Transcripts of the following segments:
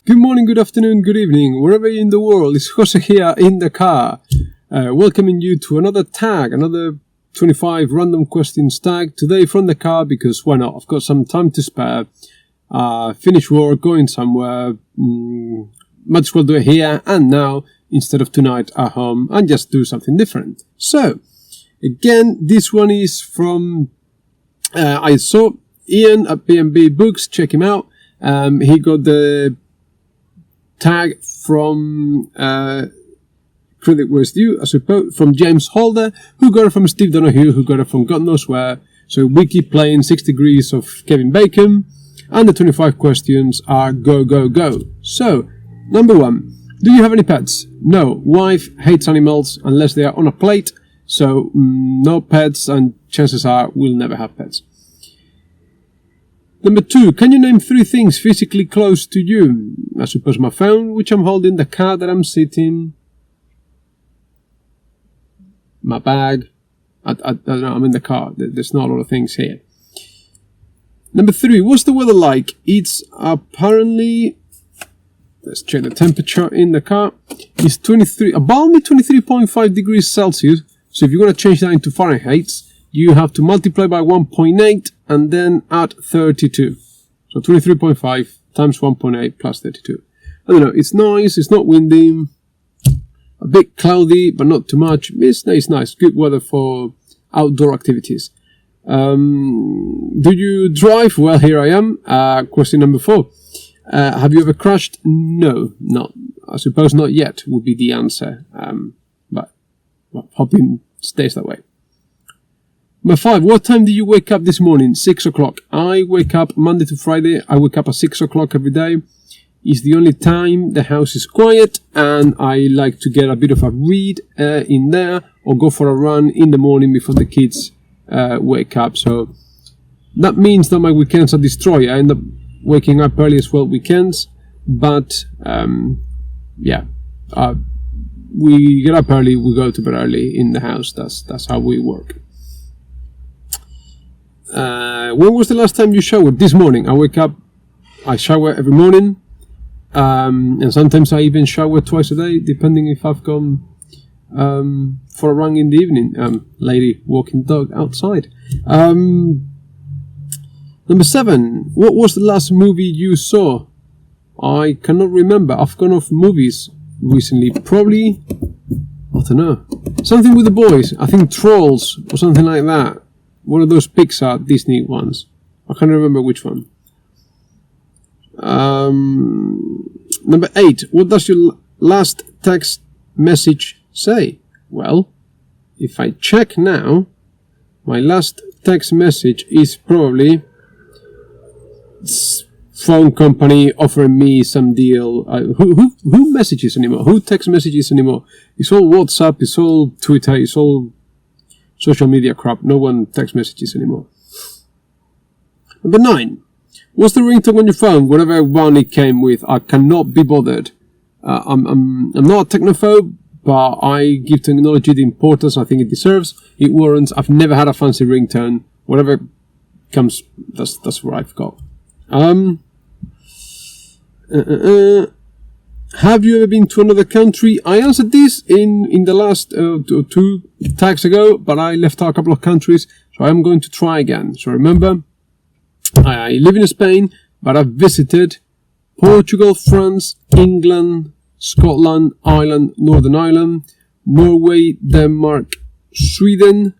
Good morning, good afternoon, good evening, wherever you're in the world. It's Jose here in the car, welcoming you to another tag, another 25 random questions tag today from the car, because why not? I've got some time to spare, finish work, going somewhere, might as well do it here and now instead of tonight at home and just do something different. So, again, this one is from, I saw Ian at B&B Books, check him out. He got the tag from credit where it's due, I suppose, from James Holder, who got it from Steve Donahue, who got it from God knows where. So we keep playing 6 Degrees of Kevin Bacon, and the 25 questions are go, go, go. So, number 1, do you have any pets? No. Wife hates animals unless they are on a plate, so no pets, and chances are we'll never have pets. Number 2, can you name 3 things physically close to you? I suppose my phone, which I'm holding, the car that I'm sitting, my bag. I don't know, I'm in the car. There's not a lot of things here. Number 3, what's the weather like? It's apparently, let's check the temperature in the car. It's about 23.5 degrees Celsius. So if you want to change that into Fahrenheit, you have to multiply by 1.8 and then add 32. So 23.5 times 1.8 plus 32. I don't know, it's nice, it's not windy, a bit cloudy, but not too much. It's nice, good weather for outdoor activities. Do you drive? Well, here I am. Question number 4. Have you ever crashed? No, not. I suppose not yet would be the answer. But hoping stays that way. Number 5, what time do you wake up this morning? 6 o'clock. I wake up Monday to Friday. I wake up at 6 o'clock every day. It's the only time the house is quiet, and I like to get a bit of a read in there, or go for a run in the morning before the kids wake up. So that means that my weekends are destroyed. I end up waking up early as well weekends, but we get up early, we go to bed early in the house. That's how we work. When was the last time you showered? This morning. I wake up, I shower every morning, and sometimes I even shower twice a day, depending if I've gone for a run in the evening. Lady walking dog outside. Number 7, what was the last movie you saw? I cannot remember. I've gone off movies recently. Probably, I don't know, something with the boys. I think Trolls or something like that. One of those Pixar Disney ones. I can't remember which one. Number 8. What does your last text message say? Well, if I check now, my last text message is probably phone company offering me some deal. Who messages anymore? Who text messages anymore? It's all WhatsApp, it's all Twitter, it's all social media crap. No one text messages anymore. Number 9. What's the ringtone on your phone? Whatever one it came with. I cannot be bothered. I'm not a technophobe, but I give technology the importance I think it deserves. It warrants. I've never had a fancy ringtone. Whatever comes, that's what I've got. Have you ever been to another country? I answered this in the last 2 tags ago, but I left out a couple of countries, so I'm going to try again. So remember, I live in Spain, but I've visited Portugal, France, England, Scotland, Ireland, Northern Ireland, Norway, Denmark, Sweden,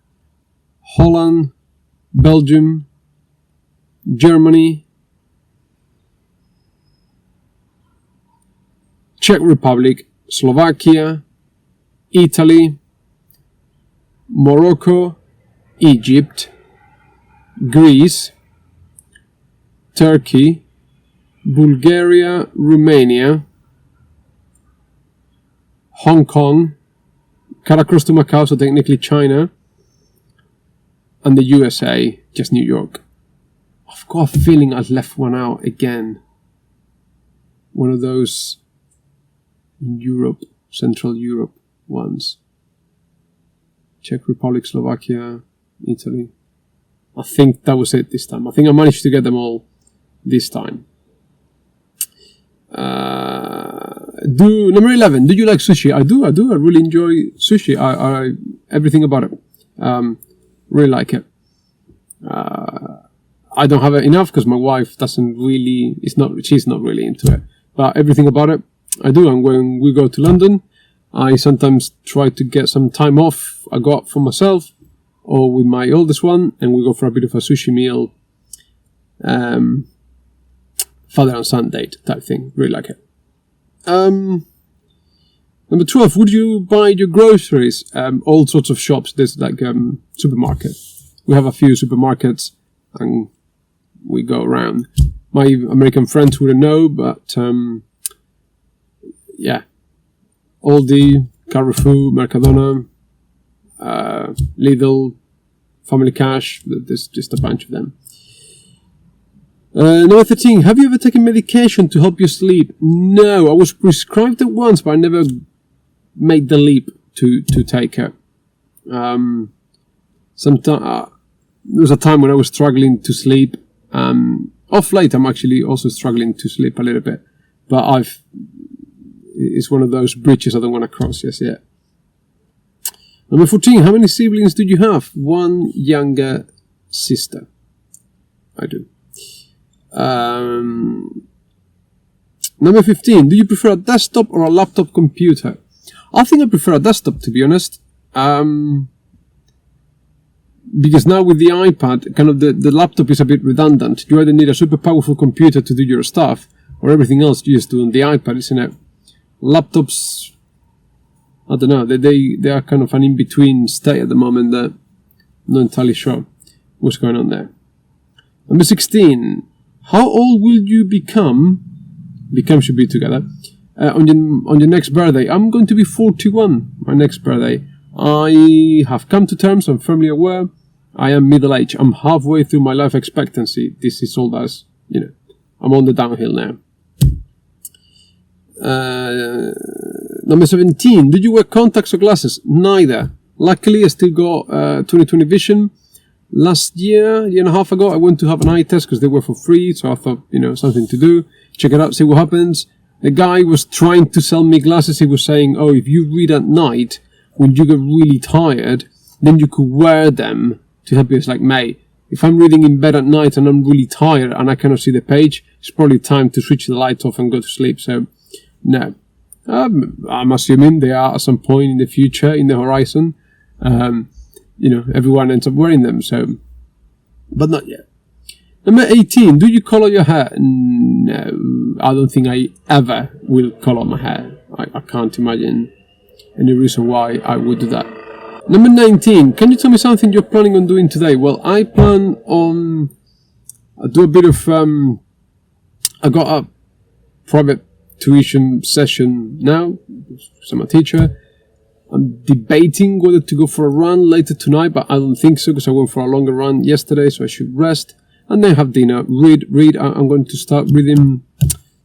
Holland, Belgium, Germany, Czech Republic, Slovakia, Italy, Morocco, Egypt, Greece, Turkey, Bulgaria, Romania, Hong Kong, cut across to Macau, so technically China, and the USA, just New York. I've got a feeling I've left one out again. One of those Europe, Central Europe ones. Czech Republic, Slovakia, Italy. I think that was it this time. I think I managed to get them all this time. Number 11. Do you like sushi? I do. I really enjoy sushi. I everything about it. Really like it. I don't have it enough because my wife doesn't really. She's not really into it. But everything about it, I do. And when we go to London, I sometimes try to get some time off. I go out for myself or with my oldest one, and we go for a bit of a sushi meal. Father and son date type thing. Really like it. Number 12. Would you buy your groceries? All sorts of shops. There's like supermarket. We have a few supermarkets, and we go around. My American friends wouldn't know, but yeah, Aldi, Carrefour, Mercadona, Lidl, Family Cash. There's just a bunch of them. Number 13. Have you ever taken medication to help you sleep? No, I was prescribed it once, but I never made the leap to take it. There was a time when I was struggling to sleep. Off late, I'm actually also struggling to sleep a little bit, but it's one of those bridges I don't want to cross just yet. Number 14. How many siblings do you have? One younger sister. I do. Number 15. Do you prefer a desktop or a laptop computer? I think I prefer a desktop, to be honest. Because now with the iPad, kind of the laptop is a bit redundant. You either need a super powerful computer to do your stuff, or everything else you just do on the iPad, isn't it? Laptops, I don't know, they are kind of an in-between state at the moment that I'm not entirely sure what's going on there. Number 16. How old will you become? Become should be together. On your next birthday. I'm going to be 41. My next birthday. I have come to terms. I'm firmly aware. I am middle-aged. I'm halfway through my life expectancy. This is all that's, I'm on the downhill now. Number 17. Did you wear contacts or glasses? Neither. Luckily, I still got 20/20 vision. Last year and a half ago, I went to have an eye test because they were for free. So I thought, something to do. Check it out, see what happens. The guy was trying to sell me glasses. He was saying, oh, if you read at night, when you get really tired, then you could wear them to help you. It's like, mate, if I'm reading in bed at night and I'm really tired and I cannot see the page, it's probably time to switch the light off and go to sleep. So, no. I'm assuming they are at some point in the future, in the horizon. Everyone ends up wearing them, so, but not yet. Number 18. Do you color your hair? No, I don't think I ever will color my hair. I can't imagine any reason why I would do that. Number 19. Can you tell me something you're planning on doing today? Well, I plan on do a bit of I got a private tuition session now. So I'm a teacher. I'm debating whether to go for a run later tonight, but I don't think so because I went for a longer run yesterday, so I should rest and then have dinner. Read. I'm going to start reading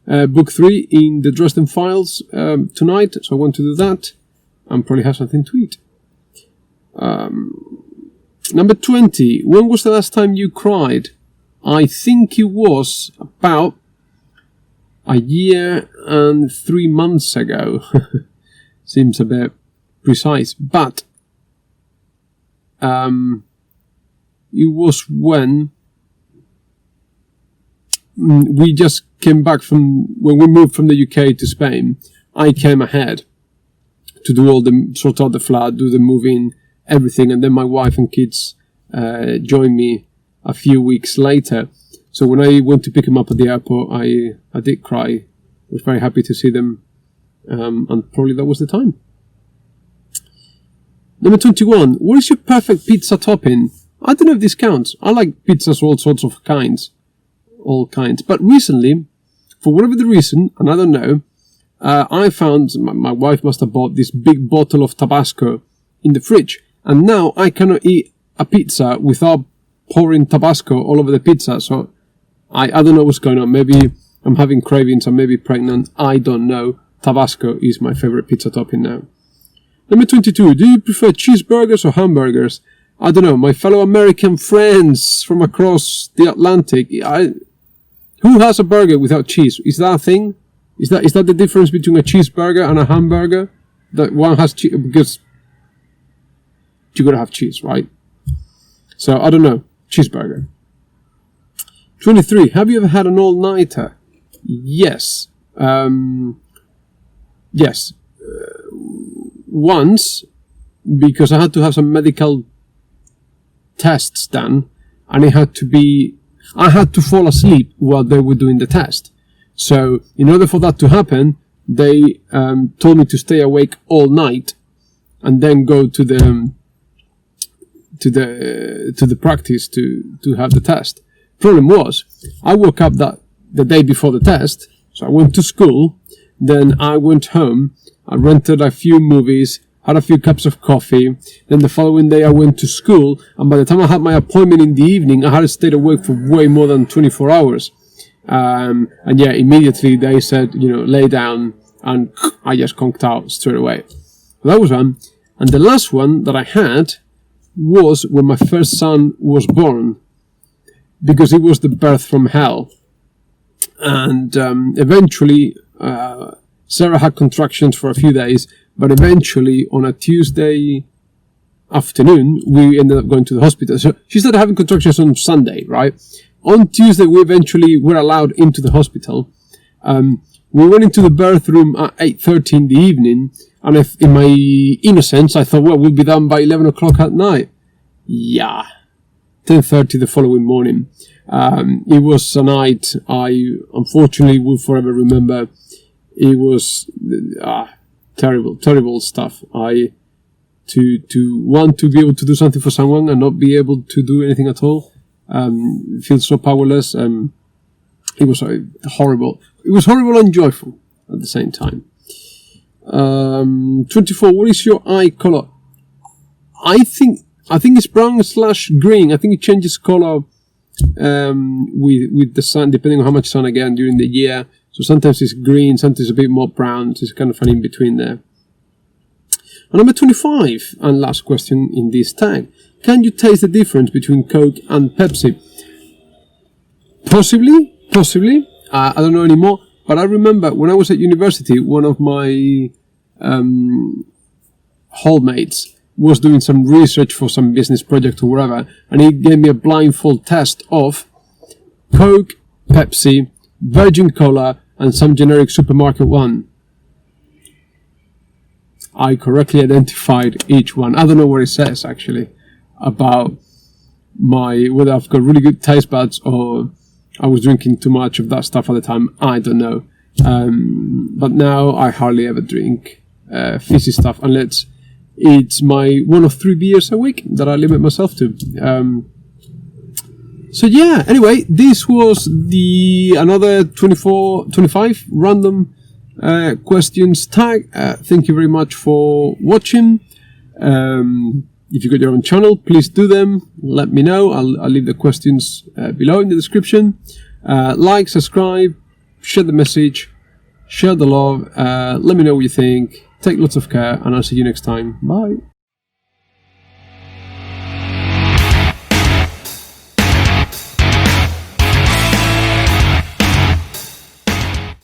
book 3 in the Dresden Files tonight, so I want to do that and probably have something to eat. Number 20. When was the last time you cried? I think it was about a year and 3 months ago. Seems a bit precise, but it was when we just came back when we moved from the UK to Spain. I came ahead to do sort out the flat, do the moving, everything, and then my wife and kids joined me a few weeks later. So when I went to pick them up at the airport, I did cry. I was very happy to see them, and probably that was the time. Number 21. What is your perfect pizza topping? I don't know if this counts. I like pizzas all sorts of kinds. All kinds. But recently, for whatever the reason, and I don't know, I found my wife must have bought this big bottle of Tabasco in the fridge. And now I cannot eat a pizza without pouring Tabasco all over the pizza. So I don't know what's going on. Maybe I'm having cravings. I may be pregnant. I don't know. Tabasco is my favorite pizza topping now. Number 22. Do you prefer cheeseburgers or hamburgers? I don't know. My fellow American friends from across the Atlantic. Who has a burger without cheese? Is that a thing? Is that the difference between a cheeseburger and a hamburger? That one has cheese because you gotta have cheese, right? So I don't know. Cheeseburger. 23. Have you ever had an all-nighter? Yes. Yes. Once, because I had to have some medical tests done, and I had to fall asleep while they were doing the test. So, in order for that to happen, they told me to stay awake all night, and then go to the practice to have the test. Problem was, I woke up the day before the test, so I went to school, then I went home, I rented a few movies, had a few cups of coffee, then the following day I went to school, and by the time I had my appointment in the evening, I had stayed awake for way more than 24 hours. And yeah, immediately they said, lay down, and I just conked out straight away. That was one. And the last one that I had was when my first son was born, because it was the birth from hell. And eventually, Sarah had contractions for a few days, but eventually on a Tuesday afternoon, we ended up going to the hospital. So she started having contractions on Sunday, right? On Tuesday, we eventually were allowed into the hospital. We went into the birth room at 8:30 in the evening, and in my innocence, I thought, well, we'll be done by 11 o'clock at night. Yeah. 10:30 the following morning. It was a night I unfortunately will forever remember. It was terrible stuff. To want to be able to do something for someone and not be able to do anything at all, feel so powerless. It was horrible. It was horrible and joyful at the same time. 24. What is your eye color? I think it's brown/green. I think it changes color with the sun, depending on how much sun I get during the year. So sometimes it's green, sometimes a bit more brown. So it's kind of fun in between there. And number 25, and last question in this tag. Can you taste the difference between Coke and Pepsi? Possibly. I don't know anymore. But I remember when I was at university, one of my hallmates was doing some research for some business project or whatever, and he gave me a blindfold test of Coke, Pepsi, Virgin Cola, and some generic supermarket one. I correctly identified each one. I don't know what it says actually about whether I've got really good taste buds or I was drinking too much of that stuff at the time. I don't know. But now I hardly ever drink fizzy stuff unless it's my 1 or 3 beers a week that I limit myself to. So yeah, anyway, this was another 25 random questions tag. Thank you very much for watching. If you got your own channel, please do them. Let me know. I'll leave the questions below in the description. Like, subscribe, share the message, share the love. Let me know what you think. Take lots of care, and I'll see you next time. Bye.